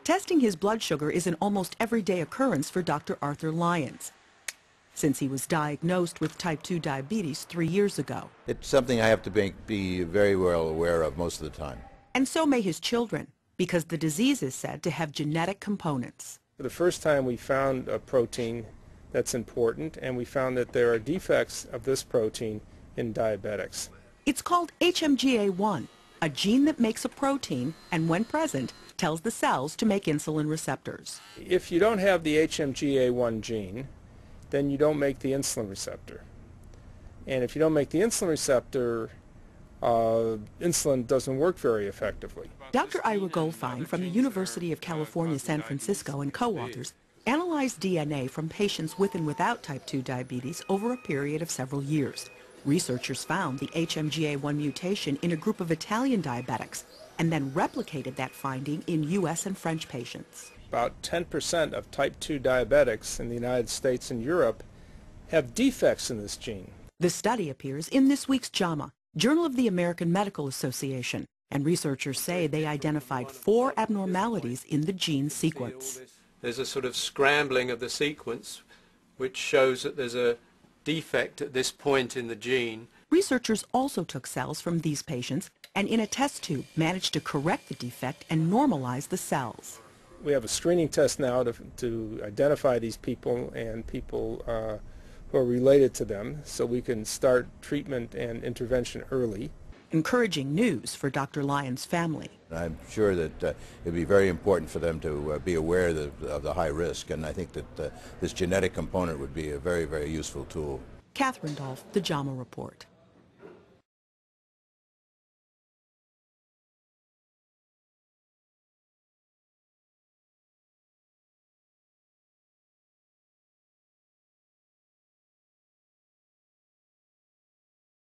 Testing his blood sugar is an almost everyday occurrence for Dr. Arthur Lyons, since he was diagnosed with type 2 diabetes 3 years ago. It's something I have to be very well aware of most of the time. And so may his children, because the disease is said to have genetic components. For the first time we found a protein that's important, and we found that there are defects of this protein in diabetics. It's called HMGA1, a gene that makes a protein and, when present, tells the cells to make insulin receptors. If you don't have the HMGA1 gene, then you don't make the insulin receptor. And if you don't make the insulin receptor, insulin doesn't work very effectively. Dr. Ira Goldfein from the University of California, San Francisco and co-authors analyzed DNA from patients with and without type 2 diabetes over a period of several years. Researchers found the HMGA1 mutation in a group of Italian diabetics and then replicated that finding in U.S. and French patients. About 10% of type 2 diabetics in the United States and Europe have defects in this gene. The study appears in this week's JAMA, Journal of the American Medical Association, and researchers say they identified 4 abnormalities in the gene sequence. There's a sort of scrambling of the sequence which shows that there's a defect at this point in the gene. Researchers also took cells from these patients and in a test tube managed to correct the defect and normalize the cells. We have a screening test now to identify these people and people who are related to them, so we can start treatment and intervention early. Encouraging news for Dr. Lyons' family. I'm sure that it would be very important for them to be aware of the high risk, and I think that this genetic component would be a very, very useful tool. Catherine Dolph, the JAMA Report.